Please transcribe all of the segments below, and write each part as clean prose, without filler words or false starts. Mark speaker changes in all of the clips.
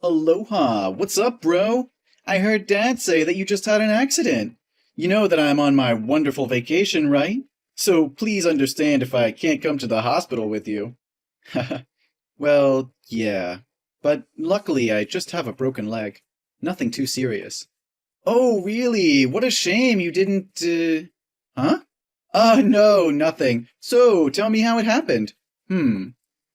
Speaker 1: Aloha, what's up, bro? I heard Dad say that you just had an accident. You know that I'm on my wonderful vacation, right? So please understand if I can't come to the hospital with you. Well, yeah. But luckily, I just have a broken leg. Nothing too serious. Oh, really? What a shame you didn't, Huh? No, nothing. So, tell me how it happened.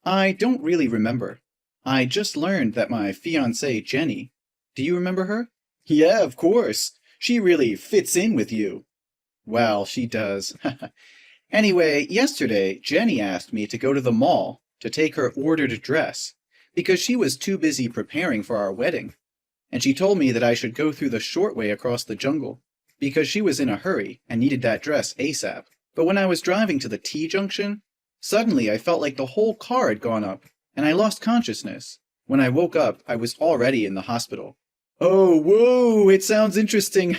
Speaker 1: I don't really remember. I just learned that my fiancée, Jenny. Do you remember her? Yeah, of course. She really fits in with you. Well, she does. Anyway, yesterday, Jenny asked me to go to the mall to take her ordered dress because she was too busy preparing for our wedding. And she told me that I should go through the short way across the jungle because she was in a hurry and needed that dress ASAP. But when I was driving to the T-junction, suddenly I felt like the whole car had gone up and I lost consciousness. When I woke up, I was already in the hospital. Oh, whoa, it sounds interesting.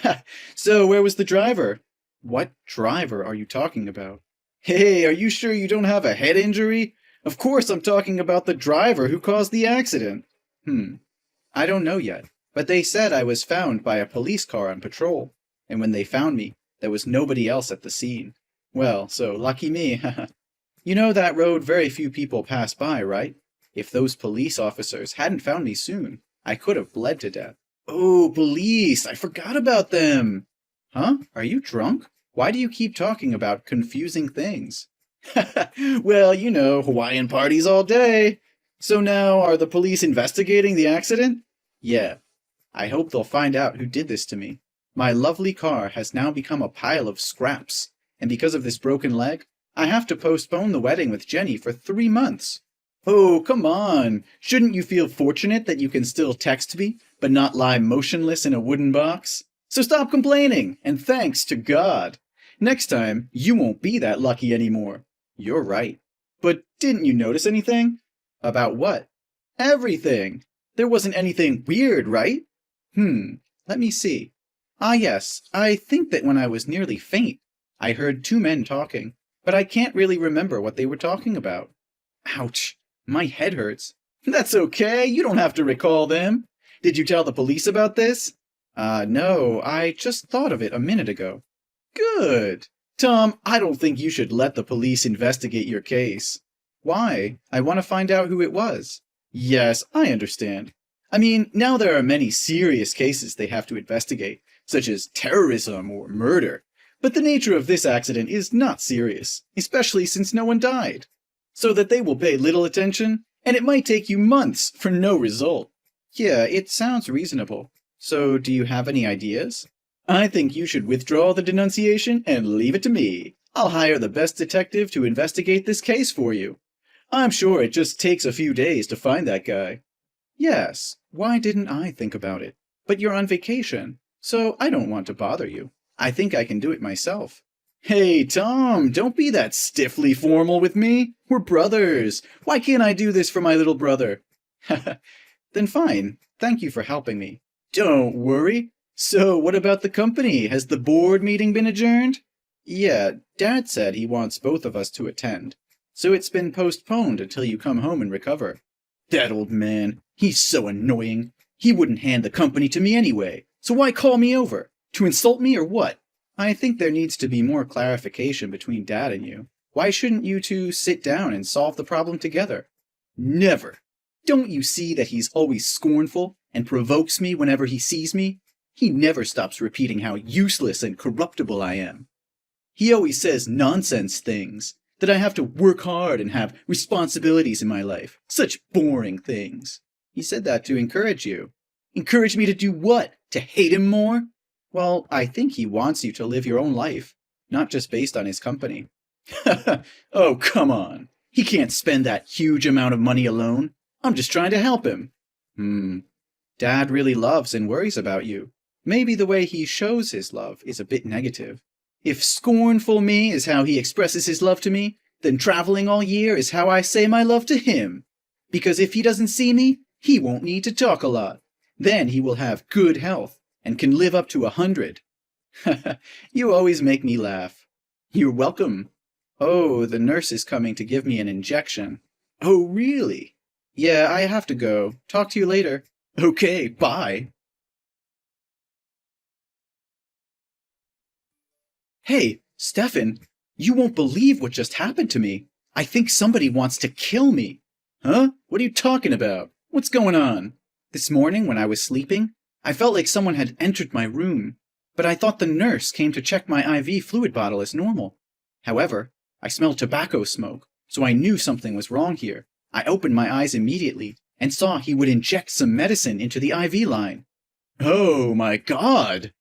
Speaker 1: So, where was the driver? What driver are you talking about? Hey, are you sure you don't have a head injury? Of course I'm talking about the driver who caused the accident. I don't know yet, but they said I was found by a police car on patrol, and when they found me, there was nobody else at the scene. Well, so lucky me. You know that road very few people pass by, right? If those police officers hadn't found me soon, I could have bled to death. Oh, police! I forgot about them! Huh? Are you drunk? Why do you keep talking about confusing things? Well, you know, Hawaiian parties all day. So now, are the police investigating the accident? Yeah. I hope they'll find out who did this to me. My lovely car has now become a pile of scraps, and because of this broken leg, I have to postpone the wedding with Jenny for 3 months. Oh, come on. Shouldn't you feel fortunate that you can still text me, but not lie motionless in a wooden box? So stop complaining, and thanks to God. Next time, you won't be that lucky anymore. You're right. But didn't you notice anything? About what? Everything. There wasn't anything weird, right? Let me see. Ah, yes, I think that when I was nearly faint, I heard two men talking, but I can't really remember what they were talking about. Ouch, my head hurts. That's okay, you don't have to recall them. Did you tell the police about this? No, I just thought of it a minute ago. Good. Tom, I don't think you should let the police investigate your case. Why? I want to find out who it was. Yes, I understand. I mean, now there are many serious cases they have to investigate, such as terrorism or murder. But the nature of this accident is not serious, especially since no one died. So that they will pay little attention, and it might take you months for no result. Yeah, it sounds reasonable. So, do you have any ideas? I think you should withdraw the denunciation and leave it to me. I'll hire the best detective to investigate this case for you. I'm sure it just takes a few days to find that guy. Yes, why didn't I think about it? But you're on vacation, so I don't want to bother you. I think I can do it myself. Hey, Tom, don't be that stiffly formal with me. We're brothers. Why can't I do this for my little brother? Then fine. Thank you for helping me. Don't worry. So, what about the company? Has the board meeting been adjourned? Yeah, Dad said he wants both of us to attend. So it's been postponed until you come home and recover. That old man, he's so annoying. He wouldn't hand the company to me anyway. So why call me over? To insult me or what? I think there needs to be more clarification between Dad and you. Why shouldn't you two sit down and solve the problem together? Never. Don't you see that he's always scornful and provokes me whenever he sees me? He never stops repeating how useless and corruptible I am. He always says nonsense things, that I have to work hard and have responsibilities in my life. Such boring things. He said that to encourage you. Encourage me to do what? To hate him more? Well, I think he wants you to live your own life, not just based on his company. Oh, come on. He can't spend that huge amount of money alone. I'm just trying to help him. Dad really loves and worries about you. Maybe the way he shows his love is a bit negative. If scornful me is how he expresses his love to me, then traveling all year is how I say my love to him. Because if he doesn't see me, he won't need to talk a lot. Then he will have good health and can live up to 100. You always make me laugh. You're welcome. Oh, the nurse is coming to give me an injection. Oh, really? Yeah, I have to go. Talk to you later. Okay, bye. Hey, Stefan, you won't believe what just happened to me. I think somebody wants to kill me. Huh? What are you talking about? What's going on? This morning when I was sleeping, I felt like someone had entered my room, but I thought the nurse came to check my IV fluid bottle as normal. However, I smelled tobacco smoke, so I knew something was wrong here. I opened my eyes immediately and saw he would inject some medicine into the IV line. Oh my God!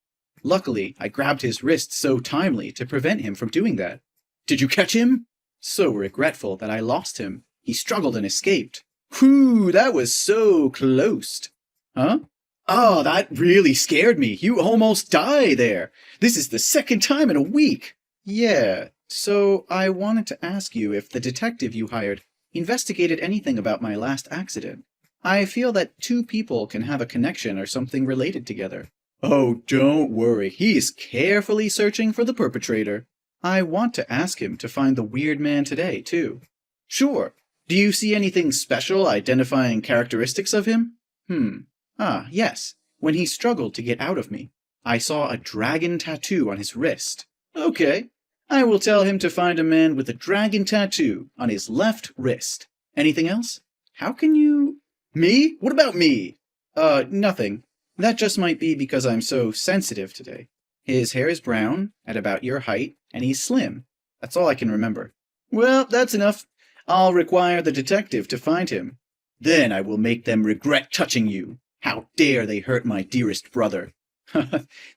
Speaker 1: Luckily, I grabbed his wrist so timely to prevent him from doing that. Did you catch him? So regretful that I lost him. He struggled and escaped. Whew, that was so close. Huh? Oh, that really scared me. You almost died there. This is the second time in a week. Yeah, so I wanted to ask you if the detective you hired investigated anything about my last accident. I feel that two people can have a connection or something related together. Oh, don't worry. He's carefully searching for the perpetrator. I want to ask him to find the weird man today, too. Sure. Do you see anything special identifying characteristics of him? Yes. When he struggled to get out of me, I saw a dragon tattoo on his wrist. Okay. I will tell him to find a man with a dragon tattoo on his left wrist. Anything else? How can you... Me? What about me? Nothing. That just might be because I'm so sensitive today. His hair is brown, at about your height, and he's slim. That's all I can remember. Well, that's enough. I'll require the detective to find him. Then I will make them regret touching you. How dare they hurt my dearest brother?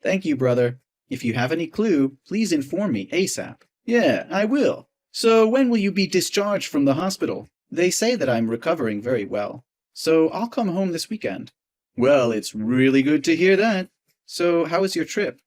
Speaker 1: Thank you, brother. If you have any clue, please inform me ASAP. Yeah, I will. So when will you be discharged from the hospital? They say that I'm recovering very well. So I'll come home this weekend. Well, it's really good to hear that. So how was your trip?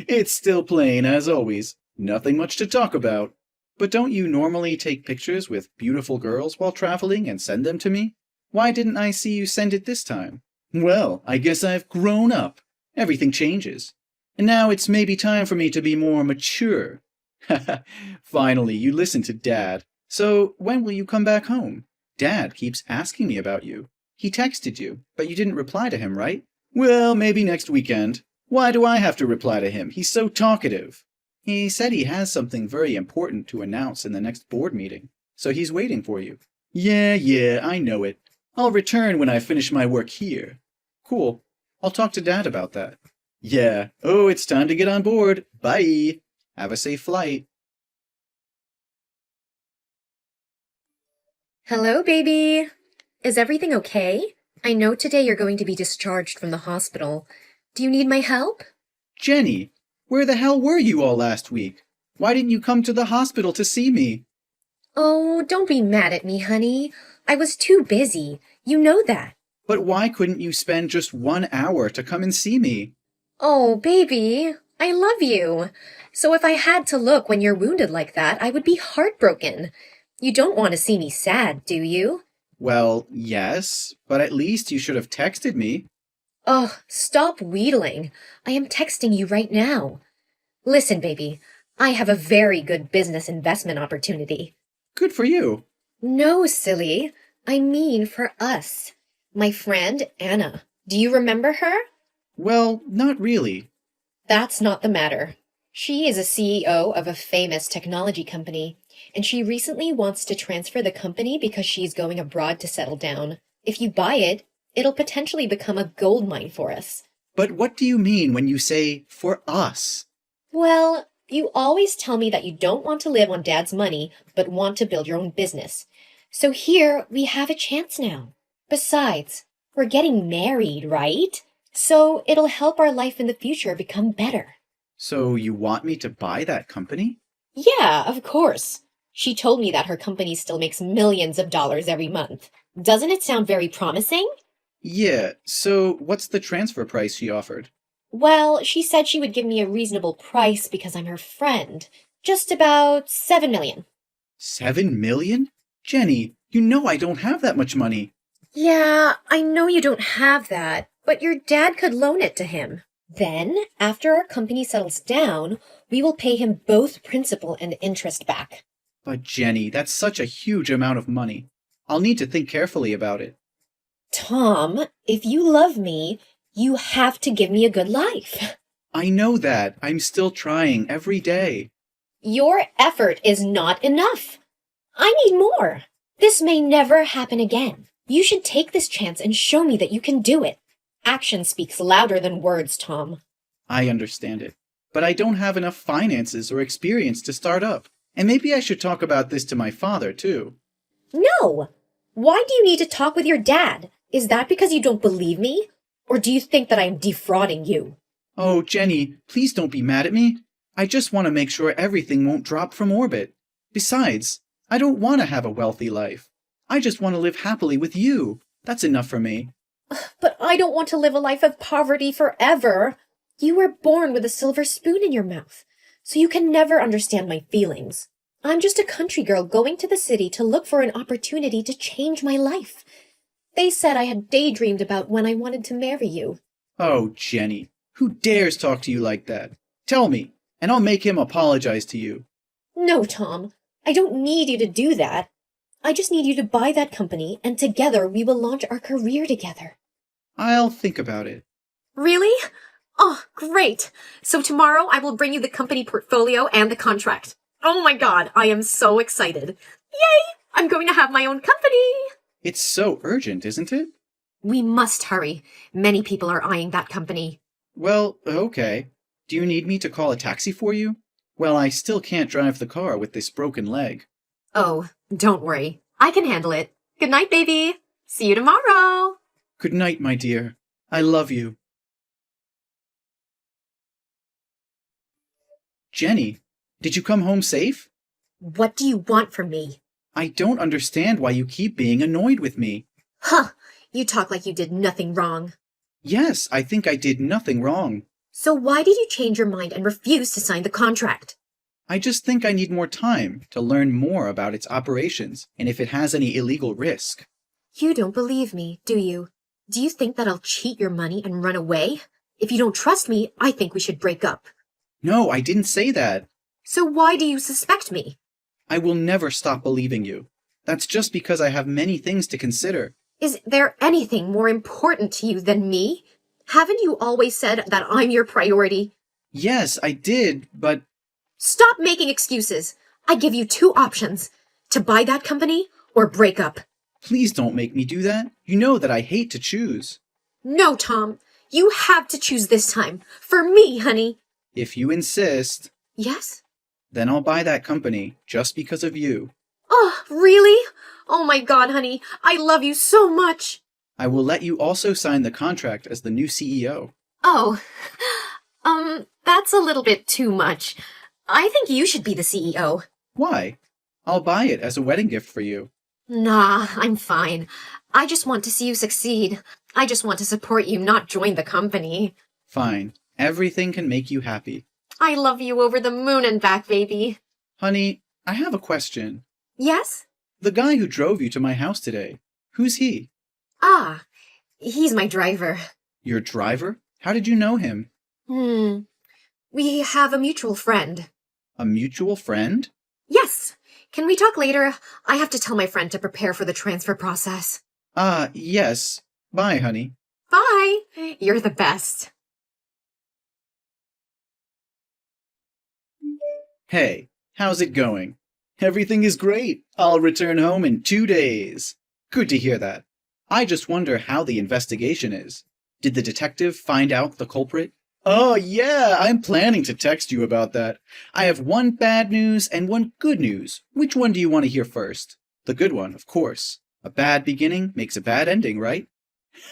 Speaker 1: It's still plain as always. Nothing much to talk about. But don't you normally take pictures with beautiful girls while traveling and send them to me? Why didn't I see you send it this time? Well, I guess I've grown up. Everything changes. And now it's maybe time for me to be more mature. Finally, you listen to Dad. So when will you come back home? Dad keeps asking me about you. He texted you, but you didn't reply to him, right? Well, maybe next weekend. Why do I have to reply to him? He's so talkative. He said he has something very important to announce in the next board meeting, so he's waiting for you. Yeah, I know it. I'll return when I finish my work here. Cool. I'll talk to Dad about that. Yeah. Oh, it's time to get on board. Bye. Have a safe flight.
Speaker 2: Hello, baby. Is everything okay? I know today you're going to be discharged from the hospital. Do you need my help?
Speaker 1: Jenny, where the hell were you all last week? Why didn't you come to the hospital to see me?
Speaker 2: Oh, don't be mad at me, honey. I was too busy. You know that.
Speaker 1: But why couldn't you spend just 1 hour to come and see me?
Speaker 2: Oh, baby, I love you. So if I had to look when you're wounded like that, I would be heartbroken. You don't want to see me sad, do you?
Speaker 1: Well, yes, but at least you should have texted me.
Speaker 2: Oh, stop wheedling. I am texting you right now. Listen, baby, I have a very good business investment opportunity.
Speaker 1: Good for you.
Speaker 2: No, silly. I mean for us. My friend, Anna. Do you remember her?
Speaker 1: Well, not really.
Speaker 2: That's not the matter. She is a CEO of a famous technology company, and she recently wants to transfer the company because she's going abroad to settle down. If you buy it, it'll potentially become a gold mine for us.
Speaker 1: But what do you mean when you say, for us?
Speaker 2: Well, you always tell me that you don't want to live on Dad's money, but want to build your own business. So here, we have a chance now. Besides, we're getting married, right? So it'll help our life in the future become better.
Speaker 1: So you want me to buy that company?
Speaker 2: Yeah, of course. She told me that her company still makes millions of dollars every month. Doesn't it sound very promising?
Speaker 1: Yeah, so what's the transfer price she offered?
Speaker 2: Well, she said she would give me a reasonable price because I'm her friend. Just about 7 million.
Speaker 1: 7 million? Jenny, you know I don't have that much money.
Speaker 2: Yeah, I know you don't have that, but your dad could loan it to him. Then, after our company settles down, we will pay him both principal and interest back.
Speaker 1: But Jenny, that's such a huge amount of money. I'll need to think carefully about it.
Speaker 2: Tom, if you love me, you have to give me a good life.
Speaker 1: I know that. I'm still trying every day.
Speaker 2: Your effort is not enough. I need more. This may never happen again. You should take this chance and show me that you can do it. Action speaks louder than words, Tom.
Speaker 1: I understand it. But I don't have enough finances or experience to start up. And maybe I should talk about this to my father, too.
Speaker 2: No! Why do you need to talk with your dad? Is that because you don't believe me? Or do you think that I am defrauding you?
Speaker 1: Oh, Jenny, please don't be mad at me. I just want to make sure everything won't drop from orbit. Besides, I don't want to have a wealthy life. I just want to live happily with you. That's enough for me.
Speaker 2: But I don't want to live a life of poverty forever. You were born with a silver spoon in your mouth, so you can never understand my feelings. I'm just a country girl going to the city to look for an opportunity to change my life. They said I had daydreamed about when I wanted to marry you.
Speaker 1: Oh, Jenny, who dares talk to you like that? Tell me, and I'll make him apologize to you.
Speaker 2: No, Tom, I don't need you to do that. I just need you to buy that company, and together we will launch our career together.
Speaker 1: I'll think about it.
Speaker 3: Really? Oh, great. So tomorrow I will bring you the company portfolio and the contract. Oh my god, I am so excited. Yay! I'm going to have my own company!
Speaker 1: It's so urgent, isn't it?
Speaker 3: We must hurry. Many people are eyeing that company.
Speaker 1: Well, okay. Do you need me to call a taxi for you? Well, I still can't drive the car with this broken leg.
Speaker 3: Oh, don't worry. I can handle it. Good night, baby. See you tomorrow.
Speaker 1: Good night, my dear. I love you. Jenny, did you come home safe?
Speaker 3: What do you want from me?
Speaker 1: I don't understand why you keep being annoyed with me.
Speaker 3: Huh, you talk like you did nothing wrong.
Speaker 1: Yes, I think I did nothing wrong.
Speaker 3: So why did you change your mind and refuse to sign the contract?
Speaker 1: I just think I need more time to learn more about its operations and if it has any illegal risk.
Speaker 3: You don't believe me, do you? Do you think that I'll cheat your money and run away? If you don't trust me, I think we should break up.
Speaker 1: No, I didn't say that.
Speaker 3: So why do you suspect me?
Speaker 1: I will never stop believing you. That's just because I have many things to consider.
Speaker 3: Is there anything more important to you than me? Haven't you always said that I'm your priority?
Speaker 1: Yes, I did, but...
Speaker 3: Stop making excuses. I give you two options. To buy that company or break up.
Speaker 1: Please don't make me do that. You know that I hate to choose.
Speaker 3: No, Tom. You have to choose this time. For me, honey.
Speaker 1: If you insist,
Speaker 3: Yes?
Speaker 1: then I'll buy that company just because of you.
Speaker 3: Oh, really? Oh my god, honey. I love you so much.
Speaker 1: I will let you also sign the contract as the new CEO.
Speaker 3: Oh, that's a little bit too much. I think you should be the CEO.
Speaker 1: Why? I'll buy it as a wedding gift for you.
Speaker 3: Nah, I'm fine. I just want to see you succeed. I just want to support you, not join the company.
Speaker 1: Fine. Everything can make you happy.
Speaker 3: I love you over the moon and back, baby.
Speaker 1: Honey, I have a question.
Speaker 3: Yes?
Speaker 1: The guy who drove you to my house today, who's he?
Speaker 3: Ah, he's my driver.
Speaker 1: Your driver? How did you know him?
Speaker 3: We have a mutual friend.
Speaker 1: A mutual friend?
Speaker 3: Yes. Can we talk later? I have to tell my friend to prepare for the transfer process.
Speaker 1: Yes. Bye, honey.
Speaker 3: Bye. You're the best.
Speaker 1: Hey, how's it going? Everything is great. I'll return home in 2 days. Good to hear that. I just wonder how the investigation is. Did the detective find out the culprit? Oh, yeah, I'm planning to text you about that. I have one bad news and one good news. Which one do you want to hear first? The good one, of course. A bad beginning makes a bad ending, right?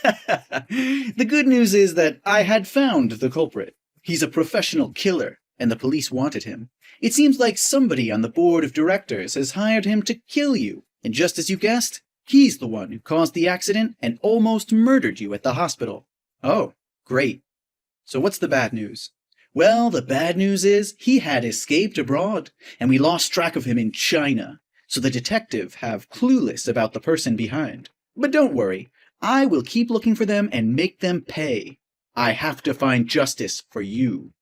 Speaker 1: The good news is that I had found the culprit. He's a professional killer, and the police wanted him. It seems like somebody on the board of directors has hired him to kill you. And just as you guessed, he's the one who caused the accident and almost murdered you at the hospital. Oh, great. So what's the bad news? Well, the bad news is he had escaped abroad, and we lost track of him in China. So the detective have clueless about the person behind. But don't worry, I will keep looking for them and make them pay. I have to find justice for you.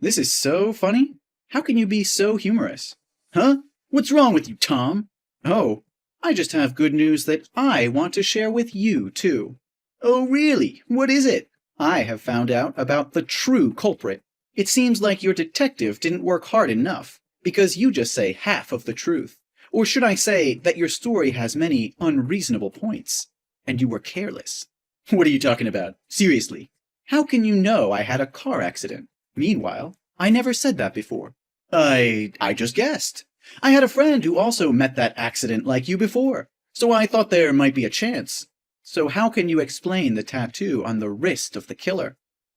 Speaker 1: This is so funny. How can you be so humorous? Huh? What's wrong with you, Tom? Oh, I just have good news that I want to share with you, too. Oh, really? What is it? I have found out about the true culprit. It seems like your detective didn't work hard enough, because you just say half of the truth. Or should I say that your story has many unreasonable points, and you were careless? What are you talking about? Seriously. How can you know I had a car accident? Meanwhile, I never said that before. I just guessed. I had a friend who also met that accident like you before, so I thought there might be a chance. So how can you explain the tattoo on the wrist of the killer?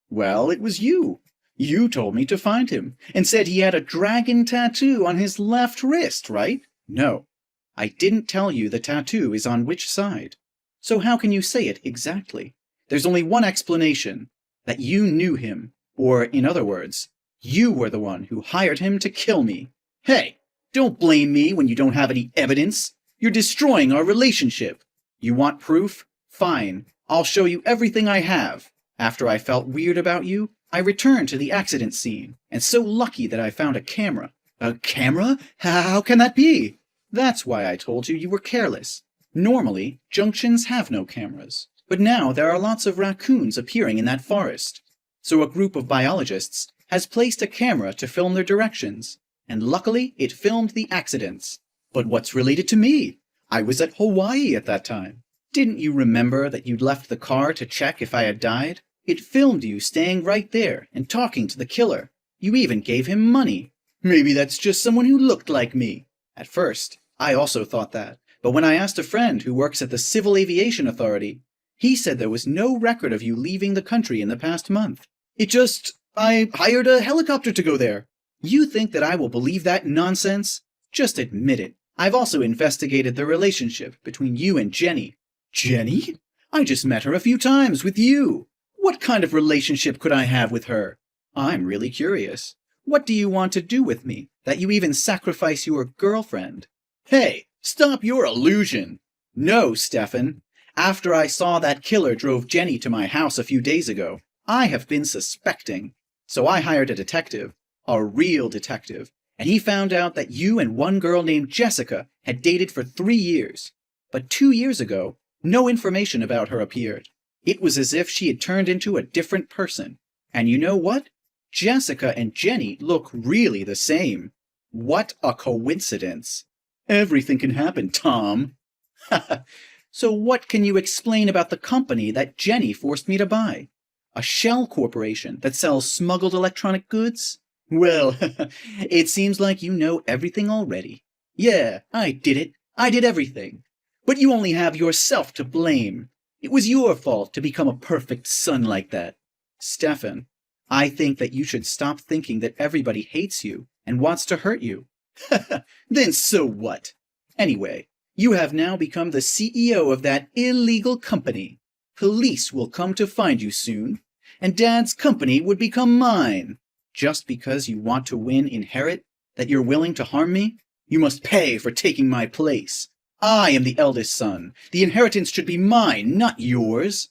Speaker 1: Well, it was you. You told me to find him, and said he had a dragon tattoo on his left wrist, right? No. I didn't tell you the tattoo is on which side. So how can you say it exactly? There's only one explanation. That you knew him. Or, in other words, you were the one who hired him to kill me. Hey, don't blame me when you don't have any evidence. You're destroying our relationship. You want proof? Fine. I'll show you everything I have. After I felt weird about you, I returned to the accident scene, and so lucky that I found a camera. A camera? How can that be? That's why I told you were careless. Normally, junctions have no cameras, but now there are lots of raccoons appearing in that forest. So a group of biologists has placed a camera to film their directions, and luckily it filmed the accidents. But what's related to me? I was at Hawaii at that time. Didn't you remember that you'd left the car to check if I had died? It filmed you staying right there and talking to the killer. You even gave him money. Maybe that's just someone who looked like me. At first, I also thought that. But when I asked a friend who works at the Civil Aviation Authority, he said there was no record of you leaving the country in the past month. I hired a helicopter to go there. You think that I will believe that nonsense? Just admit it. I've also investigated the relationship between you and Jenny. Jenny? I just met her a few times with you. What kind of relationship could I have with her? I'm really curious. What do you want to do with me, that you even sacrifice your girlfriend? Hey, stop your illusion. No, Stefan. After I saw that killer drove Jenny to my house a few days ago, I have been suspecting. So I hired a detective, a real detective, and he found out that you and one girl named Jessica had dated for 3 years. But 2 years ago, no information about her appeared. It was as if she had turned into a different person. And you know what? Jessica and Jenny look really the same. What a coincidence. Everything can happen, Tom. So what can you explain about the company that Jenny forced me to buy? A shell corporation that sells smuggled electronic goods? Well, it seems like you know everything already. Yeah, I did it. I did everything. But you only have yourself to blame. It was your fault to become a perfect son like that. Stefan, I think that you should stop thinking that everybody hates you and wants to hurt you. Then so what? Anyway, you have now become the CEO of that illegal company. Police will come to find you soon, and Dad's company would become mine. Just because you want to win inherit, that you're willing to harm me? You must pay for taking my place. I am the eldest son. The inheritance should be mine, not yours.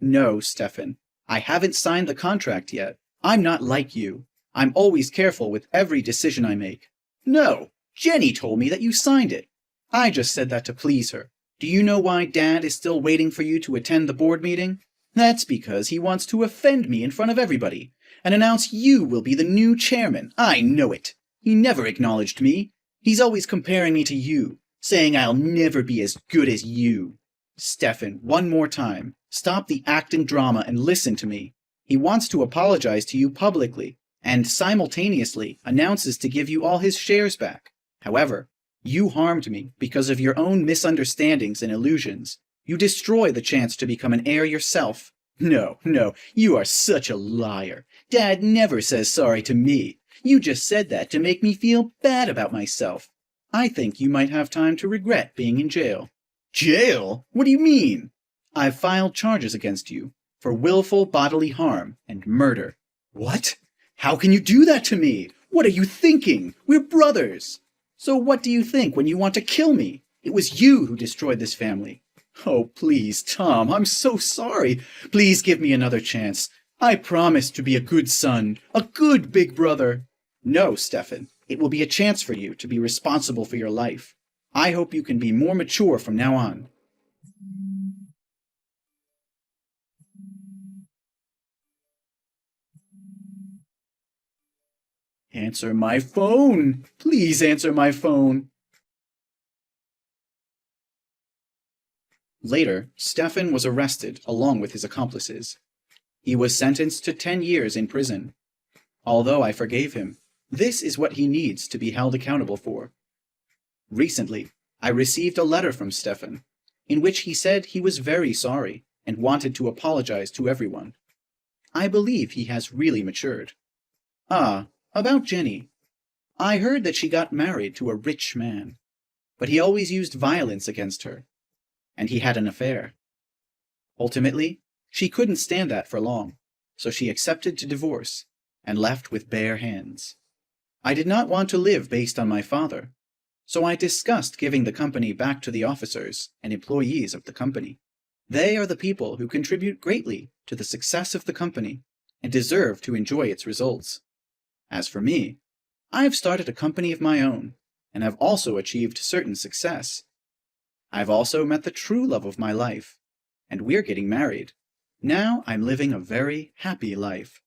Speaker 1: No, Stefan. I haven't signed the contract yet. I'm not like you. I'm always careful with every decision I make. No, Jenny told me that you signed it. I just said that to please her. Do you know why Dad is still waiting for you to attend the board meeting? That's because he wants to offend me in front of everybody and announce you will be the new chairman. I know it. He never acknowledged me. He's always comparing me to you, saying I'll never be as good as you. Stefan, one more time. Stop the acting drama and listen to me. He wants to apologize to you publicly and simultaneously announces to give you all his shares back. However, you harmed me because of your own misunderstandings and illusions. You destroy the chance to become an heir yourself. No, you are such a liar. Dad never says sorry to me. You just said that to make me feel bad about myself. I think you might have time to regret being in jail. Jail? What do you mean? I've filed charges against you for willful bodily harm and murder. What? How can you do that to me? What are you thinking? We're brothers. So what do you think when you want to kill me? It was you who destroyed this family. Oh, please, Tom, I'm so sorry. Please give me another chance. I promise to be a good son, a good big brother. No, Stefan, it will be a chance for you to be responsible for your life. I hope you can be more mature from now on. Answer my phone! Please answer my phone! Later, Stefan was arrested along with his accomplices. He was sentenced to 10 years in prison. Although I forgave him, this is what he needs to be held accountable for. Recently, I received a letter from Stefan, in which he said he was very sorry and wanted to apologize to everyone. I believe he has really matured. Ah, about Jenny. I heard that she got married to a rich man, but he always used violence against her, and he had an affair. Ultimately, she couldn't stand that for long, so she accepted to divorce and left with bare hands. I did not want to live based on my father, so I discussed giving the company back to the officers and employees of the company. They are the people who contribute greatly to the success of the company and deserve to enjoy its results. As for me, I have started a company of my own and have also achieved certain success. I've also met the true love of my life, and we're getting married. Now I'm living a very happy life.